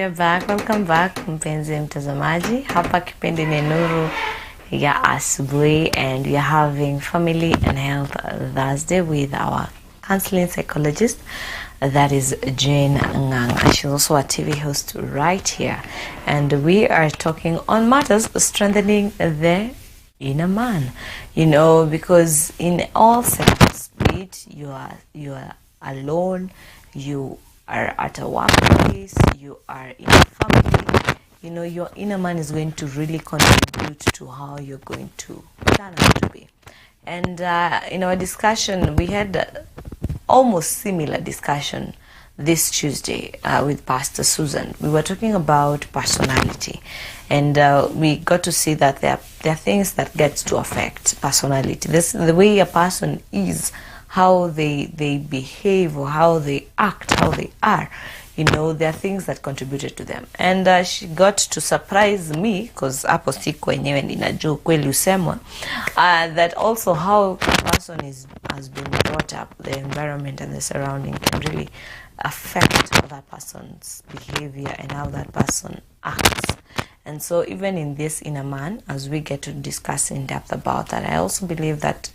we're back. Welcome back, mpenzi mtazamaji. Hapa kipindi ni Nuru ya Asubuhi, and we are having Family and Health Thursday with our counseling psychologist, that is Jane Nganga. She's also a TV host right here, and we are talking on matters strengthening the inner man. You know, because in all sectors, be it you are alone, you are at a workplace, you are in a family, you know, your inner man is going to really contribute to how you're going to turn out to be. And in our discussion, we had almost similar discussion this Tuesday with Pastor Susan. We were talking about personality, and we got to see that there are things that gets to affect personality. The way a person is, how they behave, or how they act, how they are, you know, there are things that contributed to them. And she got to surprise me, because hapo siku wenyewe ninajua kweli usemwa, that also how a person has been brought up, the environment and the surrounding can really affect that person's behavior and how that person acts. And so even in this inner man, as we get to discuss in depth about that, I also believe that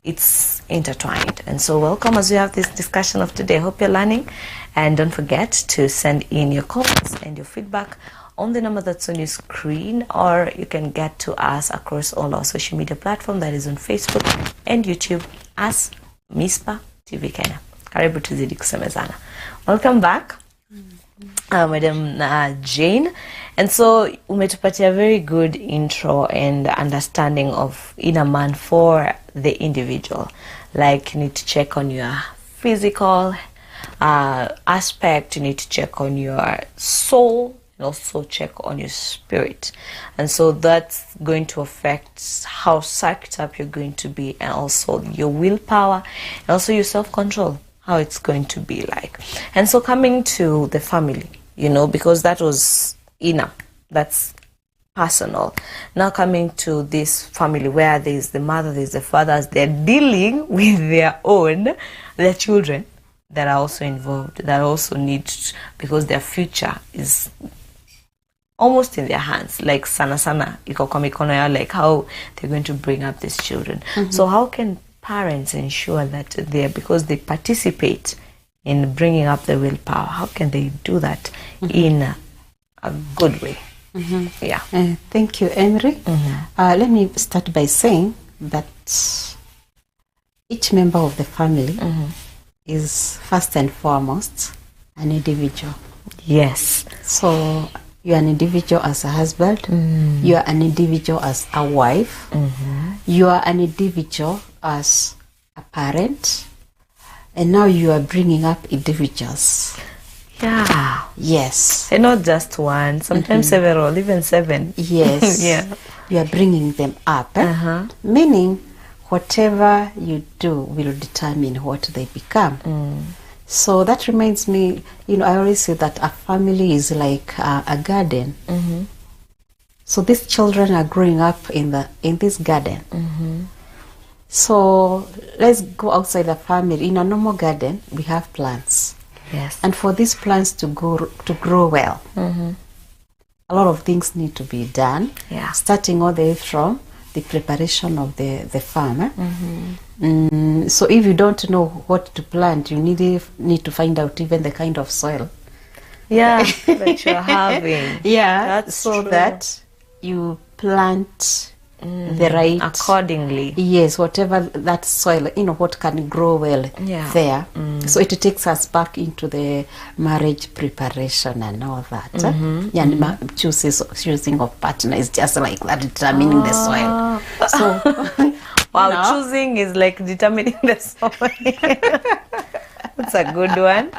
it's intertwined. And so welcome as we have this discussion of today. Hope you're learning, and don't forget to send in your comments and your feedback on the number that's on your screen, or you can get to us across all our social media platform, that is on Facebook and YouTube as Mizpah Tv Kenya. Karibu tuzidi kusemezana. Welcome back, Madam Jane. And so umetupatia a very good intro and understanding of inner man for the individual. Like, you need to check on your physical aspect, you need to check on your soul, and also check on your spirit. And so that's going to affect how psyched up you're going to be, and also your willpower, and also your self-control, how it's going to be like. And so coming to the family, you know, because that was inner, that's personal. Now coming to this family where there's the mother, there's the fathers, they're dealing with their children that are also involved, that also need, because their future is almost in their hands, like sana iko kwa mikono yao, like how they're going to bring up these children. So how can parents ensure that because they participate in bringing up the willpower, how can they do that in a good way? Yeah. Thank you, Emery. Let me start by saying that each member of the family is first and foremost an individual. Yes. So you are an individual as a husband, you are an individual as a wife, you are an individual as a parent, and now you are bringing up individuals. Yeah. Yes. And not just one, sometimes several, even 7. Yes. Yeah. You are bringing them up. Meaning, whatever you do will determine what they become. So that reminds me, you know, I always say that a family is like a garden. So these children are growing up in this garden. So let's go outside the family. In a normal garden, we have plants. Yes. And for these plants to grow well, a lot of things need to be done. Yeah. Starting all the way from the preparation of the farm. So if you don't know what to plant, you need to find out even the kind of soil. Yeah, that you're having. Yeah, that's so true. that you plant the right accordingly. Yes, whatever that soil, you know, what can grow well there. So it takes us back into the marriage preparation and all that. And choosing of partner is just like that, determining the soil. So wow, no? Choosing is like determining the soil. That's a good one.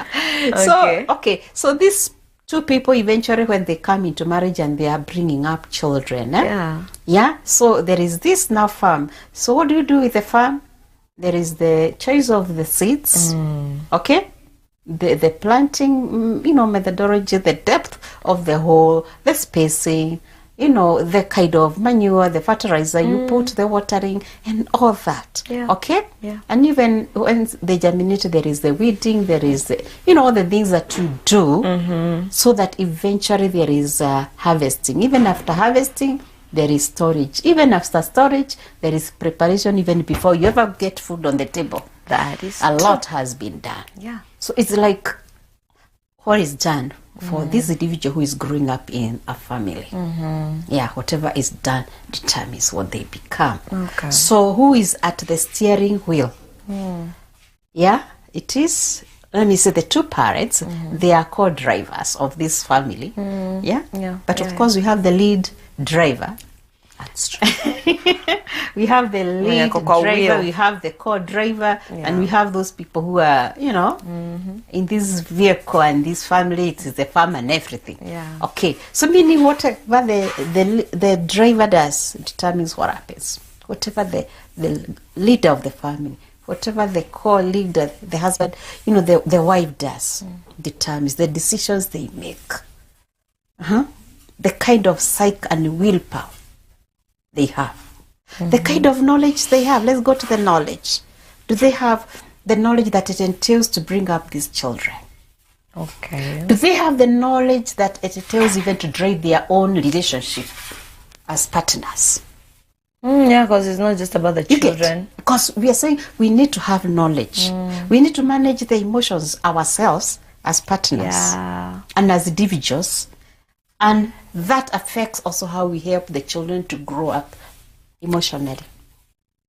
Okay. So these two people eventually, when they come into marriage and they are bringing up children, so there is this now farm. So what do you do with the farm? There is the choice of the seeds, okay, the planting, you know, methodology, the depth of the hole, the spacing, the kind of manure, the fertilizer you put, the watering, and all that. Yeah. Okay? Yeah. And even when they germinate, there is the weeding, there is, all the things that you do so that eventually there is harvesting. Even after harvesting, there is storage. Even after storage, there is preparation even before you ever get food on the table. That is a lot has been done. Yeah. So it's like what is done for this individual who is growing up in a family. Yeah, whatever is done determines what they become. Okay. So who is at the steering wheel? Yeah, it is, let me say, the two parents. They are co-drivers of this family. Yeah? But of course we have the lead driver. That's true. We have the lead driver, we have the co-driver, and we have those people who are, in this vehicle and this family. It is the farm and everything. Yeah. Okay. So meaning whatever the driver does determines what happens. Whatever the leader of the family, whatever the co-leader, the husband, the wife does determines the decisions they make. The kind of psyche and willpower they have. The kind of knowledge they have. Let's go to the knowledge. Do they have the knowledge that it entails to bring up these children? Okay. Do they have the knowledge that it entails even to drive their own relationship as partners? Yeah, because it's not just about the children. Because we are saying we need to have knowledge. We need to manage the emotions ourselves as partners and as individuals. And that affects also how we help the children to grow up emotionally.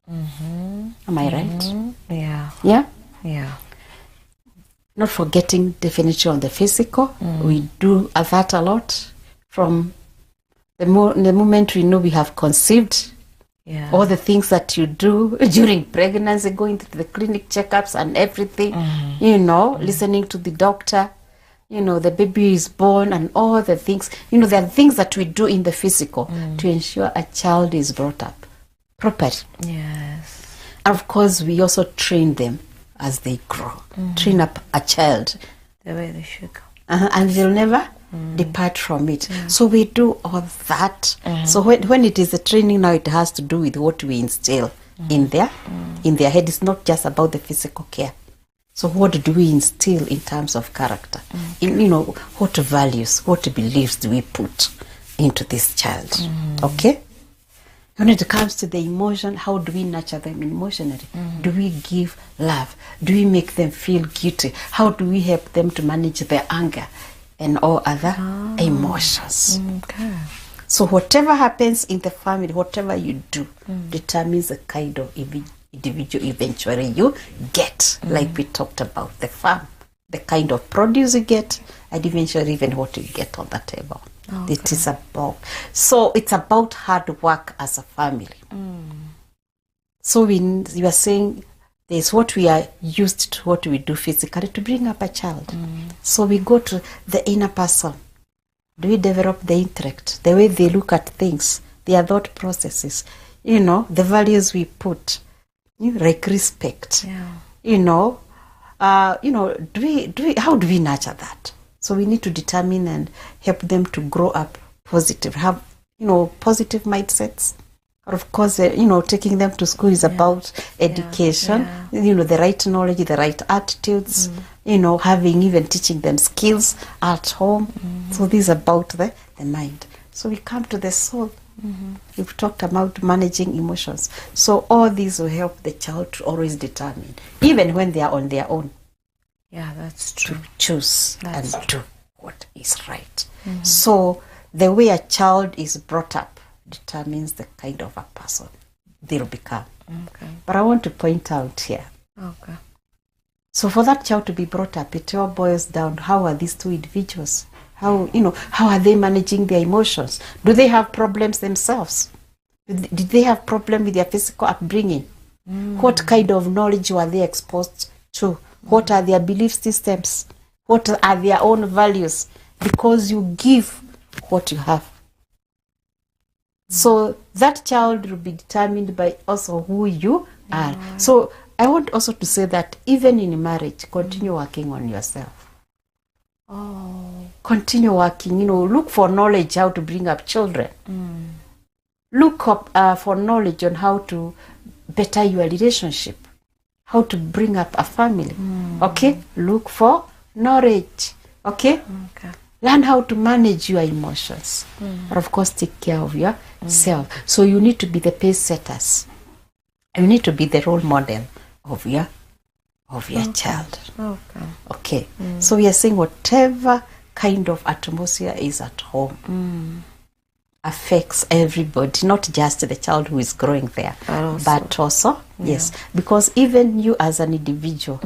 Am I right? Yeah. Yeah? Yeah. Not forgetting definitely on the physical. We do that a lot from the moment we know we have conceived. Yeah. All the things that you do during pregnancy, going to the clinic checkups and everything, listening to the doctor. The baby is born and all the things. There are things that we do in the physical to ensure a child is brought up properly. Yes. And of course, we also train them as they grow. Train up a child. The way they should go. And they'll never depart from it. So we do all that. So when it is a training now, it has to do with what we instill in their head. It's not just about the physical care. So what do we instill in terms of character? What values, what beliefs do we put into this child? Okay? When it comes to the emotion, how do we nurture them emotionally? Do we give love? Do we make them feel guilty? How do we help them to manage their anger and all other emotions? Okay. So whatever happens in the family, whatever you do, determines the kind of individual eventually you get, like we talked about the farm, the kind of produce you get, and eventually even what you get on the table. Okay. It is about, so it's about hard work as a family. So you are saying there's what we are used to, what we do physically to bring up a child. So we go to the inner person. Do we develop the intellect, the way they look at things, their thought processes, the values we put, like respect. Do we how do we nurture that? So we need to determine and help them to grow up positive, have positive mindsets. Or of course, taking them to school is about education, the right knowledge, the right attitudes, having even teaching them skills at home. So this is about the mind. So we come to the soul. We've talked about managing emotions. So all these will help the child to always determine, even when they are on their own. Yeah, that's true. To choose and do what is right. So the way a child is brought up determines the kind of a person they'll become. Okay. But I want to point out here. Okay. So for that child to be brought up, it all boils down, how are these two individuals? How are they managing their emotions? Do they have problems themselves? Did they have problem with their physical upbringing? What kind of knowledge were they exposed to? What are their belief systems? What are their own values? Because you give what you have. So that child will be determined by also who you are. So I want also to say that even in marriage, continue working on yourself. continue working, look for knowledge how to bring up children. Look up for knowledge on how to better your relationship, how to bring up a family. Okay, look for knowledge. Okay, learn how to manage your emotions, but of course take care of yourself. So you need to be the pace setters. You need to be the role model of your child. Okay. So we are saying whatever kind of atmosphere is at home affects everybody, not just the child who is growing there, but also yes, because even you as an individual,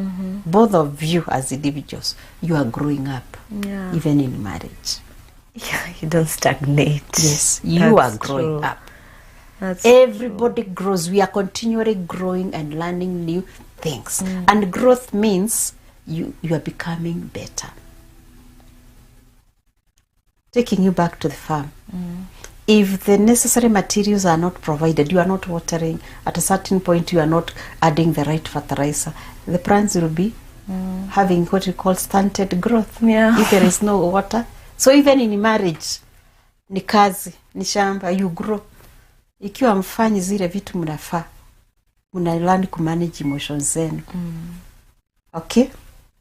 both of you as individuals, you are growing up, even in marriage. Yeah, you don't stagnate. Yes, you are growing up. Everybody grows. We are continually growing and learning new things, and growth means you are becoming better. Taking you back to the farm. If the necessary materials are not provided, you are not watering, at a certain point you are not adding the right fertilizer, the plants will be having what you call stunted growth if there is no water. So even in marriage, ni kazi, ni shamba, you grow. Ikiwa mfanyi zile vitu mnafaa, mnalearn kumanage emotions zenu. Okay?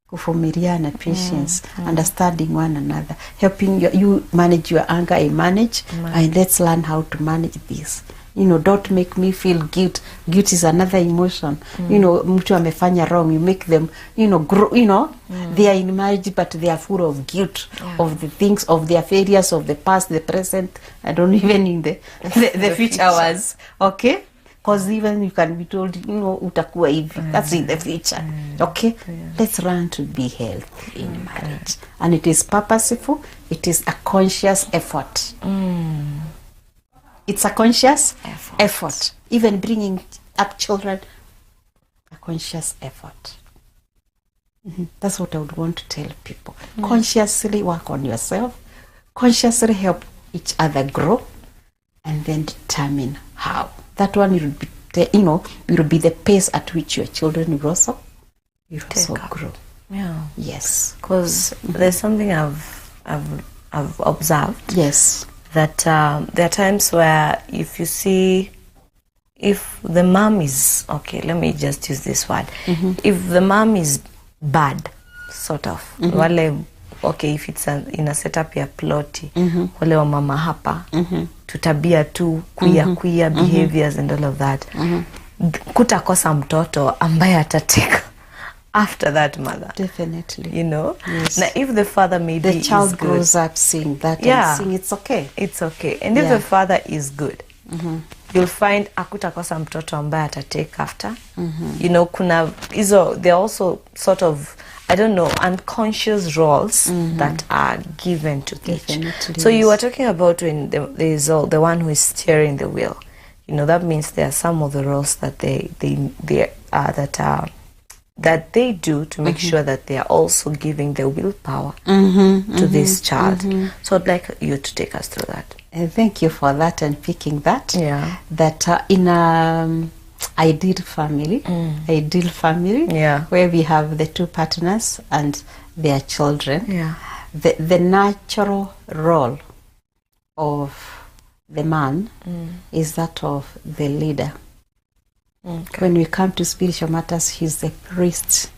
Kuvumiliana, patience, understanding one another, helping you manage your anger, I manage, and let's learn how to manage this. Don't make me feel guilt. Guilt is another emotion. Mtu amefanya wrong, you make them, grow, they are in marriage, but they are full of guilt of the things, of their failures, of the past, the present, I don't even in the future hours. Okay? Because even you can be told, utakuwa hivi. That's in the future. Okay? Let's learn to be healthy in marriage. And it is purposeful. It is a conscious effort. It's a conscious effort. Even bringing up children, a conscious effort. That's what I would want to tell people. Consciously work on yourself. Consciously help each other grow. And then determine how. That one will be, will be the pace at which your children will also grow. Yeah. Yes. Because there's something I've observed. Yes. That there are times where if you see, if the mom is, okay, let me just use this word. If the mom is bad, sort of, wale, okay, if it's in a setup ya ploti, wale wa mama hapa, tutabia tu, kuya, behaviors and all of that, kutakosa mtoto ambaye atateka after that mother. Definitely. Yes. Now if the father maybe the child is good, grows up seeing that and seeing it's okay. It's okay. And if the father is good, you'll find akutakosa mtoto ambaye atatake after. Kuna hizo, they're also sort of, I don't know, unconscious roles that are given to each. So you were talking about when there is the one who is steering the wheel. That means there are some of the roles that that they do to make sure that they are also giving the willpower to this child. So I'd like you to take us through that. Thank you for that and picking that. Yeah. That in ideal family, where we have the two partners and their children, the natural role of the man is that of the leader. When we come to spiritual matters, he's the priest.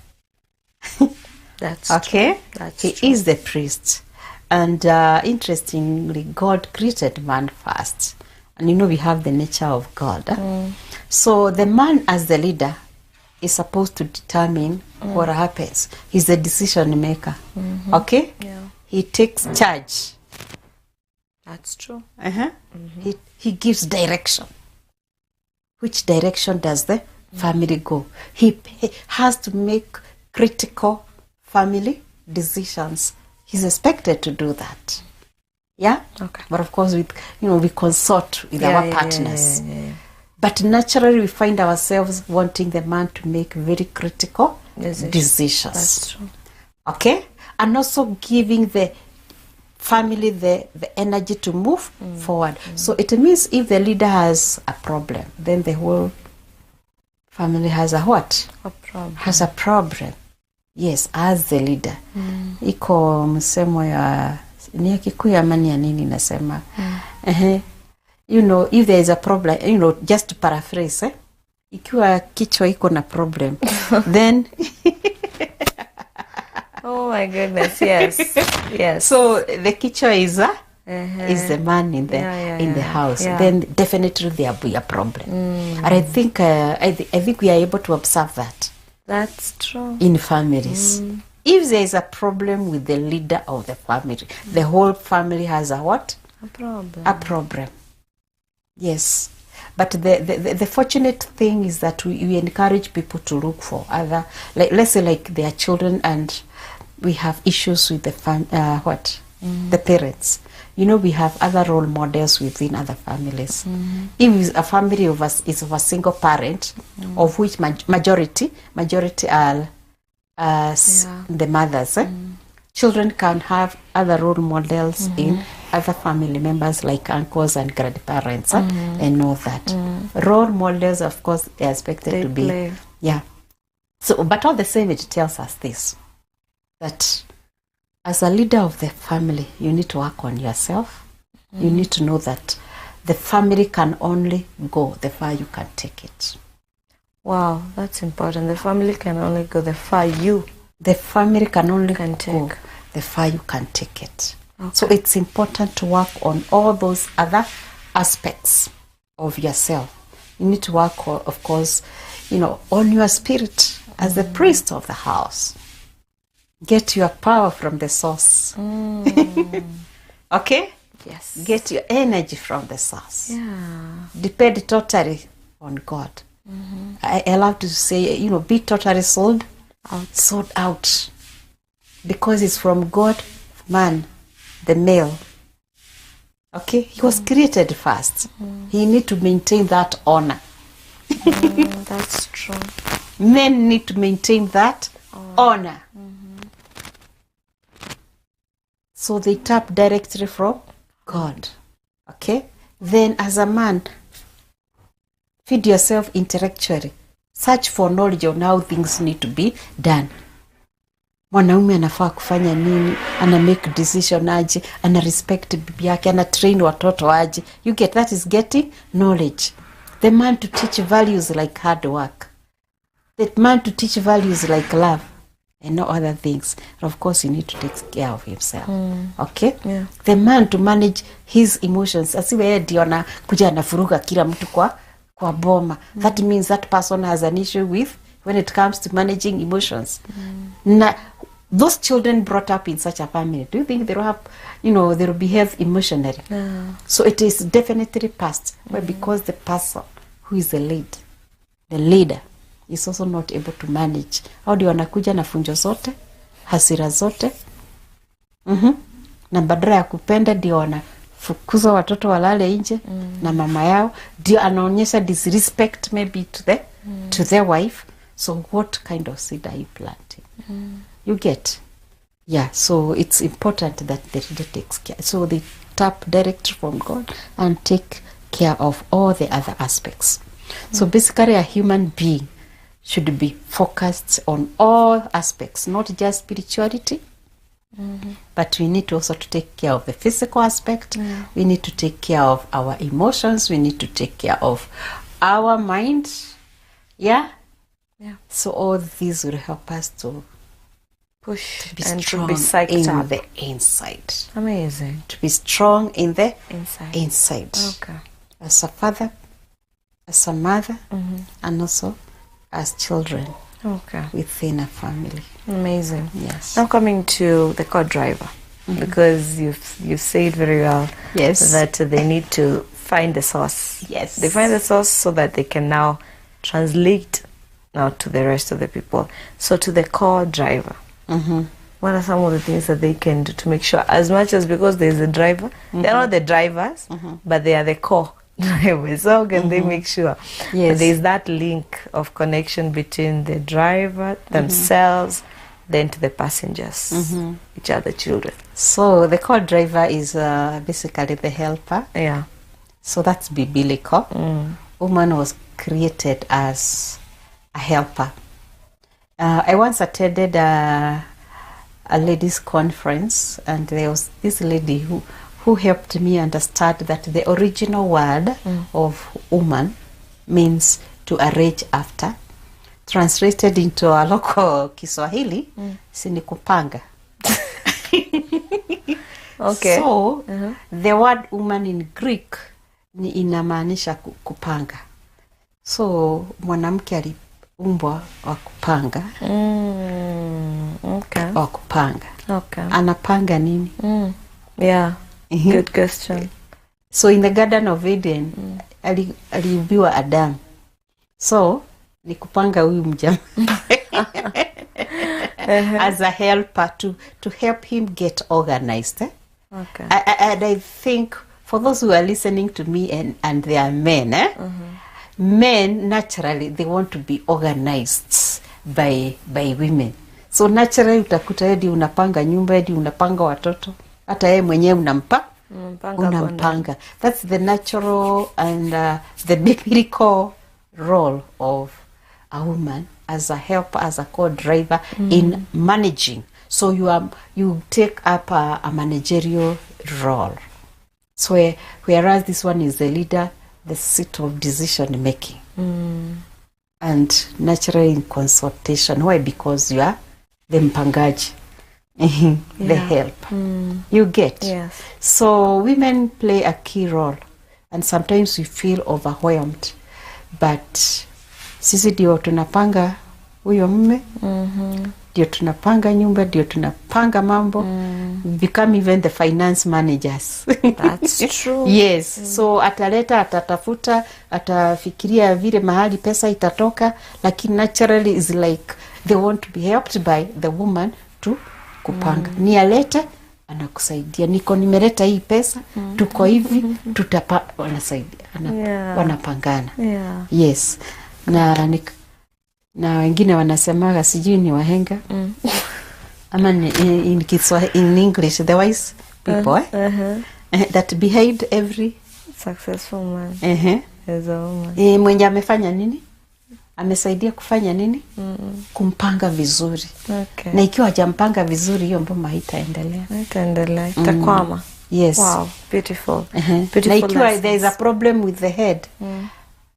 That's okay. True. That's he true. is the priest. And interestingly, God created man first. And we have the nature of God. So the man as the leader is supposed to determine what happens. He's the decision maker. Okay? Yeah. He takes charge. That's true. He gives direction. Which direction does the family go? He has to make critical family decisions. He's expected to do that. Yeah? Okay. But of course, we consult with our partners. Yeah. But naturally, we find ourselves wanting the man to make very critical decisions. That's true. Okay? And also giving the family the energy to move forward. So it means if the leader has a problem, then the whole family has a what? A problem. Has a problem. Yes, as the leader. Iko msemo ya Ni ya Kikuyu ama ni ya nini nasema. You know, if there is a problem, you know, just to paraphrase, ikiwa kichwa iko na problem, then oh my goodness, yes. Yes. So the kichwa is the man in the the house. Yeah. Then definitely there will be a problem. And I think we are able to observe that. That's true. In families. If there is a problem with the leader of the family, the whole family has a what? A problem. A problem. Yes. But the fortunate thing is that we encourage people to look for other, like, let's say like their children, and we have issues with the the parents. You know, we have other role models within other families. If a family of us is of a single parent, of which majority are the mothers, children can have other role models in other family members like uncles and grandparents and all that. Role models, of course, they are expected to be. Yeah. So, but all the same, it tells us this, that as a leader of the family, you need to work on yourself. You need to know that the family can only go the far you can take it. Wow, that's important. The family can only go the far the family can only can go take. the far you can take it. Okay. So it's important to work on all those other aspects of yourself. You need to work, of course, you know, on your spirit as the priest of the house. Get your power from the source. Okay? Yes. Get your energy from the source. Yeah. Depend totally on God. I love to say, you know, be totally sold out. Because it's from God, man, the male. Okay? He was created first. He need to maintain that honor. That's true. Men need to maintain that honor. So they tap directly from God. Okay? Then as a man, feed yourself intellectually. Search for knowledge on how things need to be done. Mwanaume anafaa kufanya nini, ana make decision aje, ana respect bibi yake, ana train watoto aje. You get that is getting knowledge. The man to teach values like hard work. The man to teach values like love and no other things. And of course, he need to take care of himself. Okay? Yeah. The man to manage his emotions. Asiwe yeye ndio anakuja anafuruga kila mtu kwa boma. That means that person has an issue with when it comes to managing emotions. Now, those children brought up in such a family, do you think they'll have, you know, they'll behave emotionally? So it is definitely past. Well, because the person who is the leader is also not able to manage. Au ndio wanakuja na funjo zote, hasira zote. Na badala ya kupenda ndio wanafukuza watoto walale nje na mama yao, ndio anaonyesha disrespect maybe to their wife. So what kind of seed are you planting? You get? Yeah, so it's important that the leader takes care. So they tap direct from God and take care of all the other aspects. So basically a human being should be focused on all aspects, not just spirituality, but we need also to take care of the physical aspect. We need to take care of our emotions. We need to take care of our mind. Yeah? Yeah. So all these will help us to Push be and strong to be psyched in up. the inside. Amazing. To be strong in the Inside. inside. Okay. As a father, as a mother, and also as children Okay. within a family. Amazing. Yes. Now coming to the co-driver, because you've said very well that they need to find the source. Yes. They find the source so that they can now translate now to the rest of the people. So to the co-driver, what are some of the things that they can do to make sure, as much as, because there's a driver, they're not the drivers, but they are the co-drivers. So how can they make sure that there's that link of connection between the driver themselves, then to the passengers, which are the children? So the co-driver is basically the helper. Yeah. So that's biblical. Woman was created as a helper. I once attended a ladies' conference, and there was this lady who helped me understand that the original word of woman means to arrange after. Translated into a local Kiswahili, sini kupanga. Okay. So, the word woman in Greek ni inamaanisha kupanga. So, mwanamke aliumbwa wa kupanga. Okay. Wa kupanga. Okay. Anapanga nini? Yeah. Good question. So, in the Garden of Eden, aliubiwa Adam. So, ni kupanga huyu mjama. As a helper to help him get organized. Okay. And I think for those who are listening to me and they are men, men naturally they want to be organized by women. So naturally utakuta hadi unapanga nyumba, hadi unapanga watoto, hata yeye mwenyewe unampanga. That's the natural and the biblical role of a woman as a helper, as a co-driver in managing. So you take up a managerial role. So whereas this one is the leader, the seat of decision making. And naturally in consultation. Why? Because you are the mpangaji, the help. You get? Yes. So women play a key role, and sometimes we feel overwhelmed. But sisi ndio tunapanga huyo mume, ndio tunapanga nyumba, ndio tunapanga mambo. Become even the finance managers. That's true. Yes. So ataleta, atatafuta, atafikiria vile mahali pesa itatoka, lakini naturally is like they want to be helped by the woman to kupanga. Ni alete, anakusaidia. Niko nimeleta hii pesa, tuko hivi, wanasaidia. Wanapangana. Yeah. Yes. Na wengine wanasemaga sijui ni wahenga. Ama in English, the wise people that behind every successful man is a woman. Mwenye amefanya nini? Amesaidia kufanya nini? Kumpanga vizuri. Okay. Na ikiwa hajampanga vizuri, hiyo mbona haitaendelea? Haitaendelea. Itakwama. Yes. Wow, beautiful. Beautiful. Na ikiwa there is a problem with the head,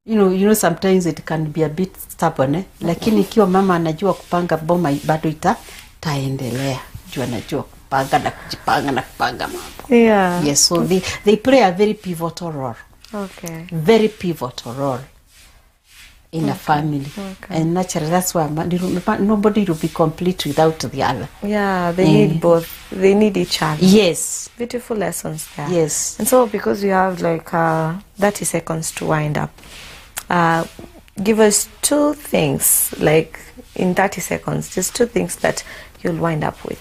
you know sometimes it can be a bit stubborn, lakini ikiwa mama anajua kupanga boma, bado itaendelea. Jua anajua kupanga na kujipanga na kupanga mambo. Yeah. Yes, so they play a very pivotal role. Okay. Very pivotal role in a family. Okay. And naturally that's why nobody will be complete without the other. Yeah, they need both. They need each other. Yes. Beautiful lessons there. Yes. And so because we have like 30 seconds to wind up, give us two things, like in 30 seconds, just two things that you'll wind up with.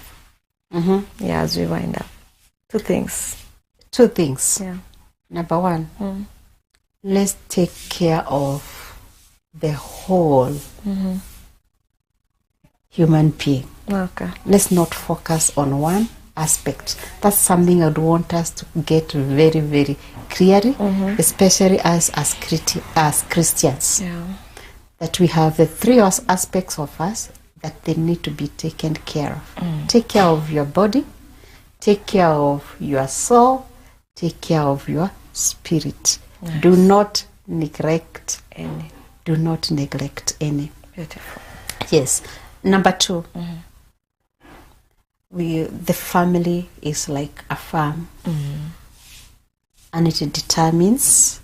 Yeah, as we wind up. Two things. Yeah. Number one, let's take care of the whole human being. Okay. Let's not focus on one aspect. That's something I'd want us to get very, very clearly, especially as Christians. Yeah. That we have the three aspects of us that they need to be taken care of. Take care of your body, take care of your soul, take care of your spirit. Nice. Do not neglect any. Do not neglect any. Beautiful. Yes. Number two, the family is like a farm, and it determines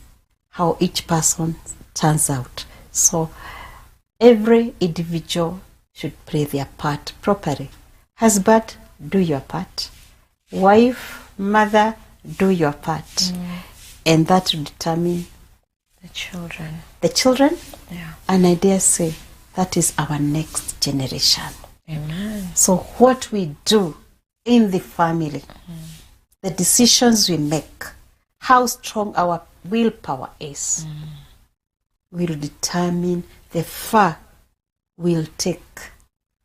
how each person turns out. So every individual should play their part properly. Husband, do your part. Wife, mother, do your part. And that will determine the children. The children? Yeah. And I dare say that is our next generation. Amen. So what we do in the family, the decisions we make, how strong our willpower is, will determine the far we'll take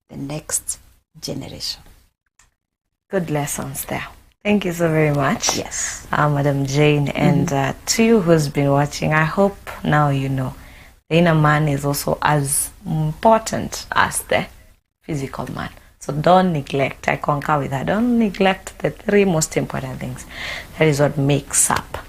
the next generation. Good lessons there. Thank you so very much. Yes. Madam Jane. And to you who's been watching, I hope now you know the inner man is also as important as the physical man. So So don't neglect. I concur with her. Don't neglect the 3 most important things. That is what makes up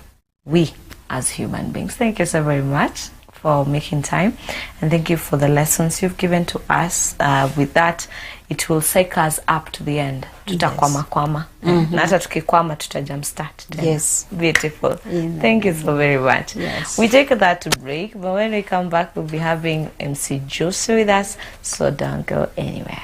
we as human beings. Thank you so very much for making time, and thank you for the lessons you've given to us. With that, it will take us up to the end. Tutakwama. Na hata tukikwama tuta jumpstart. Yes. Beautiful. Thank you so very much. Yes. We take that break, but when we come back, we'll be having MC Josie with us, so don't go anywhere.